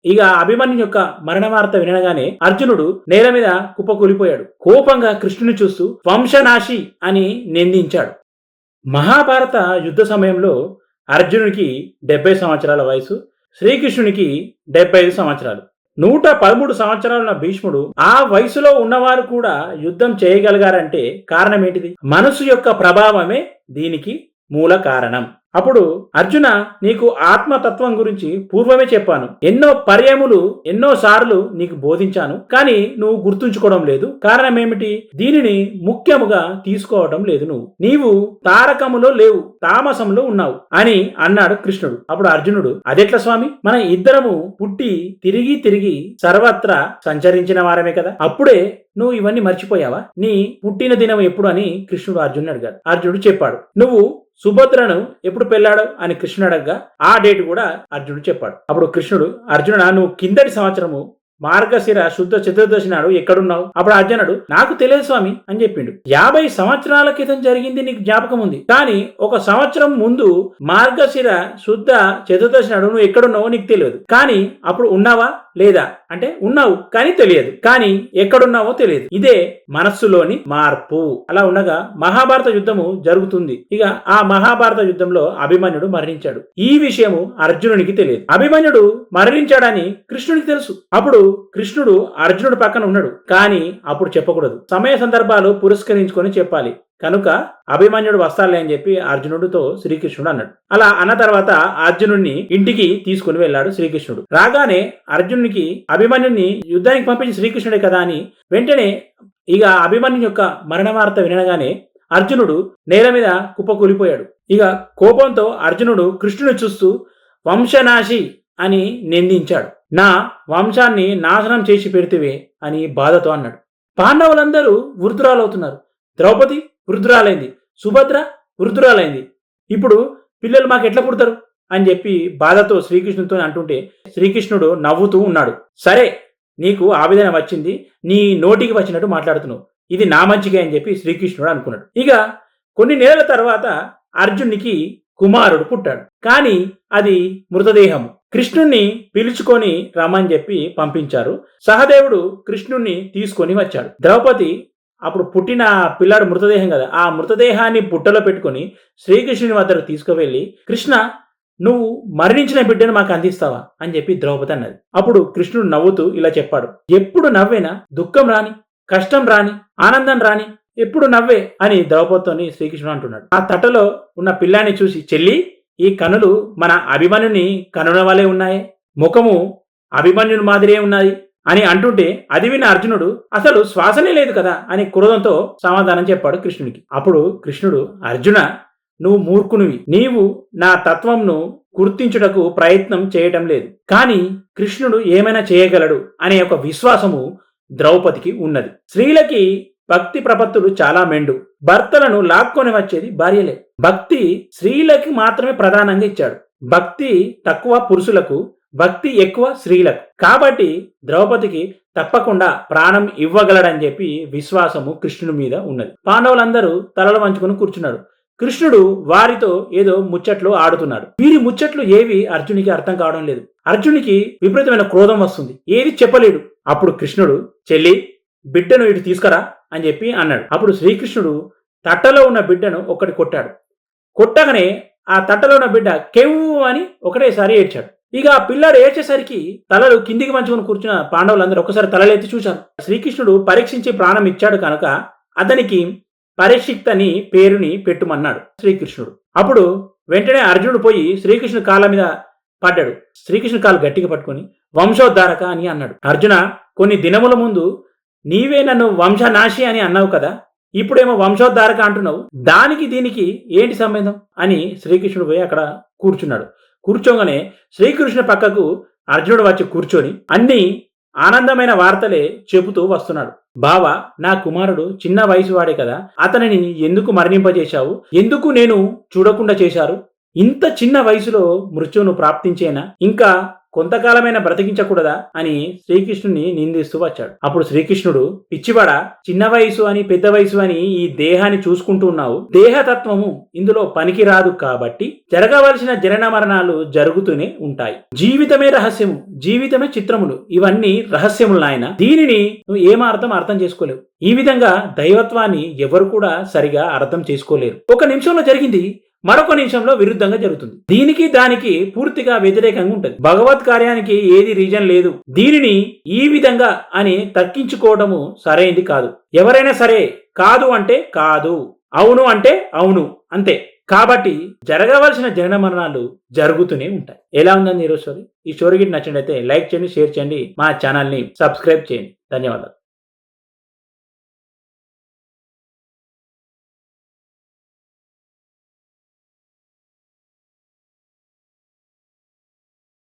ఇక అభిమన్యు యొక్క మరణ వార్త వినగానే అర్జునుడు నేల మీద కుప్పకూలిపోయాడు. కోపంగా కృష్ణుని చూస్తూ వంశనాశి అని నిందించాడు. మహాభారత యుద్ధ సమయంలో అర్జునుడికి 70 సంవత్సరాల వయసు, శ్రీకృష్ణునికి 75 సంవత్సరాలు. 113 సంవత్సరాలున్న భీష్ముడు ఆ వయసులో ఉన్నవారు కూడా యుద్ధం చేయగలిగారంటే కారణం ఏంటిది? మనసు యొక్క ప్రభావమే దీనికి మూల కారణం. అప్పుడు అర్జున, నీకు ఆత్మతత్వం గురించి పూర్వమే చెప్పాను, ఎన్నో పర్యములు ఎన్నో సార్లు నీకు బోధించాను, కానీ నువ్వు గుర్తుంచుకోవడం లేదు. కారణం ఏమిటి? దీనిని ముఖ్యముగా తీసుకోవడం లేదు. నీవు తారకములో లేవు, తామసంలో ఉన్నావు అని అన్నాడు కృష్ణుడు. అప్పుడు అర్జునుడు, అదెట్లా స్వామి? మన ఇద్దరము పుట్టి తిరిగి తిరిగి సర్వత్రా సంచరించిన వారమే కదా, అప్పుడే నువ్వు ఇవన్నీ మర్చిపోయావా? నీ పుట్టిన దినం ఎప్పుడు అని కృష్ణుడు అర్జునుడు అడిగాడు. అర్జునుడు చెప్పాడు. నువ్వు సుభద్రను ఎప్పుడు పెళ్ళాడు అని కృష్ణుడు అడగగా ఆ డేట్ కూడా అర్జునుడు చెప్పాడు. అప్పుడు కృష్ణుడు, అర్జునుడు, నువ్వు కిందటి సంవత్సరము మార్గశిర శుద్ధ చతుర్దశి నాడు ఎక్కడున్నావు? అప్పుడు అర్జునుడు, నాకు తెలియదు స్వామి అని చెప్పిండు. 50 సంవత్సరాల క్రితం జరిగింది నీకు జ్ఞాపకం ఉంది, కానీ ఒక సంవత్సరం ముందు మార్గశిర శుద్ధ చతుర్దశి నాడు నువ్వు ఎక్కడున్నావో నీకు తెలియదు. కానీ అప్పుడు ఉన్నావా లేదా అంటే ఉన్నావు, కానీ తెలియదు. కానీ ఎక్కడున్నావో తెలియదు. ఇదే మనస్సులోని మార్పు. అలా ఉండగా మహాభారత యుద్ధము జరుగుతుంది. ఇక ఆ మహాభారత యుద్ధంలో అభిమన్యుడు మరణించాడు. ఈ విషయము అర్జునునికి తెలియదు. అభిమన్యుడు మరణించాడని కృష్ణునికి తెలుసు. అప్పుడు కృష్ణుడు అర్జునుడు పక్కన ఉన్నాడు, కానీ అప్పుడు చెప్పకూడదు. సమయ సందర్భాలు పురస్కరించుకొని చెప్పాలి. కనుక అభిమన్యుడు వస్తాలే అని చెప్పి అర్జునుడితో శ్రీకృష్ణుడు అన్నాడు. అలా అన్న తర్వాత అర్జునుడిని ఇంటికి తీసుకుని వెళ్ళాడు శ్రీకృష్ణుడు. రాగానే అర్జునునికి అభిమన్యుడిని యుద్ధానికి పంపించి శ్రీకృష్ణుడే కదా అని వెంటనే ఇక అభిమన్యు యొక్క మరణ వార్త వినగానే అర్జునుడు నేల మీద కుప్పకూలిపోయాడు. ఇక కోపంతో అర్జునుడు కృష్ణుని చూస్తూ వంశనాశి అని నిందించాడు. నా వంశాన్ని నాశనం చేసి పెడితివే అని బాధతో అన్నాడు. పాండవులందరూ వృద్ధురాలవుతున్నారు. ద్రౌపది వృద్ధురాలైంది, సుభద్ర వృద్ధురాలైంది. ఇప్పుడు పిల్లలు మాకు ఎట్లా పుడతారు అని చెప్పి బాధతో శ్రీకృష్ణుడితో అంటుంటే శ్రీకృష్ణుడు నవ్వుతూ ఉన్నాడు. సరే, నీకు ఆవేదన వచ్చింది, నీ నోటికి వచ్చినట్టు మాట్లాడుతున్నావు, ఇది నా మంచిగా అని చెప్పి శ్రీకృష్ణుడు అనుకున్నాడు. ఇక కొన్ని నెలల తర్వాత అర్జునునికి కుమారుడు పుట్టాడు. కానీ అది మృతదేహం. కృష్ణుణ్ణి పిలుచుకొని రమ్మని చెప్పి పంపించారు. సహదేవుడు కృష్ణుణ్ణి తీసుకొని వచ్చాడు. ద్రౌపది అప్పుడు పుట్టిన పిల్లాడు మృతదేహం కదా, ఆ మృతదేహాన్ని బుట్టలో పెట్టుకుని శ్రీకృష్ణుని వద్దకు తీసుకువెళ్ళి, కృష్ణ, నువ్వు మరణించిన బిడ్డను మాకు అందిస్తావా అని చెప్పి ద్రౌపది అన్నది. అప్పుడు కృష్ణుడు నవ్వుతూ ఇలా చెప్పాడు, ఎప్పుడు నవ్వేనా? దుఃఖం రాని, కష్టం రాని, ఆనందం రాని, ఎప్పుడు నవ్వే అని ద్రౌపదితోని శ్రీకృష్ణుడు అంటున్నాడు. ఆ తటలో ఉన్న పిల్లాన్ని చూసి, చెల్లి, ఈ కనులు మన అభిమన్యుని కనుల వలె ఉన్నాయే, ముఖము అభిమన్యుని మాదిరే ఉన్నది అని అంటుంటే అది విన్న అర్జునుడు, అసలు శ్వాసనే లేదు కదా అని క్రోధంతో సమాధానం చెప్పాడు కృష్ణుడికి. అప్పుడు కృష్ణుడు, అర్జున, నువ్వు మూర్ఖునివి, నీవు నా తత్వంను గుర్తించుటకు ప్రయత్నం చేయటం లేదు. కానీ కృష్ణుడు ఏమైనా చేయగలడు అనే ఒక విశ్వాసము ద్రౌపదికి ఉన్నది. స్త్రీలకి భక్తి ప్రపత్తులు చాలా మెండు. భర్తలను లాక్కొని వచ్చేది భార్యలే. భక్తి స్త్రీలకి మాత్రమే ప్రధానంగా ఇచ్చాడు. భక్తి తక్కువ పురుషులకు, భక్తి ఎక్కువ స్త్రీలకు. కాబట్టి ద్రౌపదికి తప్పకుండా ప్రాణం ఇవ్వగలడని చెప్పి విశ్వాసము కృష్ణుడి మీద ఉన్నది. పాండవులందరూ తలలు వంచుకుని కూర్చున్నాడు. కృష్ణుడు వారితో ఏదో ముచ్చట్లు ఆడుతున్నాడు. వీరి ముచ్చట్లు ఏవి అర్జునికి అర్థం కావడం లేదు. అర్జునికి విపరీతమైన క్రోధం వస్తుంది, ఏది చెప్పలేడు. అప్పుడు కృష్ణుడు, చెల్లి, బిడ్డను ఇటు తీసుకురా అని చెప్పి అన్నాడు. అప్పుడు శ్రీకృష్ణుడు తట్టలో ఉన్న బిడ్డను ఒకటి కొట్టాడు. కొట్టగానే ఆ తట్టలో ఉన్న బిడ్డ కెవ్వు అని ఒకటేసారి ఏడ్చాడు. ఇక ఆ పిల్లాడు ఏడ్చేసరికి తలలు కిందికి మంచుకొని కూర్చున్న పాండవులందరూ ఒకసారి తలలెత్తి చూశారు. శ్రీకృష్ణుడు పరీక్షించి ప్రాణం ఇచ్చాడు కనుక అతనికి పరీక్షిత్ అని పేరుని పెట్టుమన్నాడు శ్రీకృష్ణుడు. అప్పుడు వెంటనే అర్జునుడు పోయి శ్రీకృష్ణుడి కాళ్ళ మీద పడ్డాడు. శ్రీకృష్ణుడి కాలు గట్టిగా పట్టుకొని వంశోద్ధారక అని అన్నాడు. అర్జున, కొన్ని దినముల ముందు నీవే నన్ను వంశనాశి అని అన్నావు కదా, ఇప్పుడేమో వంశోద్ధారక అంటున్నావు, దానికి దీనికి ఏంటి సంబంధం అని శ్రీకృష్ణుడు పోయి అక్కడ కూర్చున్నాడు. కూర్చోగానే శ్రీకృష్ణుడి పక్కకు అర్జునుడు వచ్చి కూర్చొని అన్ని ఆనందమైన వార్తలే చెబుతూ వస్తున్నాడు. బావా, నా కుమారుడు చిన్న వయసు వాడే కదా, అతనిని ఎందుకు మరణింపజేశావు? ఎందుకు నేను చూడకుండా చేశారు? ఇంత చిన్న వయసులో మృత్యువును ప్రాప్తించేనా? ఇంకా కొంతకాలమైన బ్రతికించకూడదా అని శ్రీకృష్ణుని నిందిస్తూ వచ్చాడు. అప్పుడు శ్రీకృష్ణుడు, పిచ్చివాడా, చిన్న వయసు అని పెద్ద వయసు అని ఈ దేహాన్ని చూసుకుంటూ ఉన్నావు. దేహతత్వము ఇందులో పనికిరాదు కాబట్టి జరగవలసిన జనన మరణాలు జరుగుతూనే ఉంటాయి. జీవితమే రహస్యము, జీవితమే చిత్రములు, ఇవన్నీ రహస్యములు నాయన. దీనిని నువ్వు అర్థం చేసుకోలేవు. ఈ విధంగా దైవత్వాన్ని ఎవరు కూడా సరిగా అర్థం చేసుకోలేరు. ఒక నిమిషంలో జరిగింది మరొక నిమిషంలో విరుద్ధంగా జరుగుతుంది. దీనికి దానికి పూర్తిగా వ్యతిరేకంగా ఉంటుంది. భగవత్ కార్యానికి ఏది రీజన్ లేదు. దీనిని ఈ విధంగా అని తర్కించుకోవడము సరైంది కాదు. ఎవరైనా సరే కాదు అంటే కాదు, అవును అంటే అవును, అంతే. కాబట్టి జరగవలసిన జనన మరణాలు జరుగుతూనే ఉంటాయి. ఎలా ఉందని ఈరోజు స్టోరీ? ఈ స్టోరీ నచ్చినట్లయితే లైక్ చేయండి, షేర్ చేయండి, మా ఛానల్ని సబ్స్క్రైబ్ చేయండి. ధన్యవాదాలు.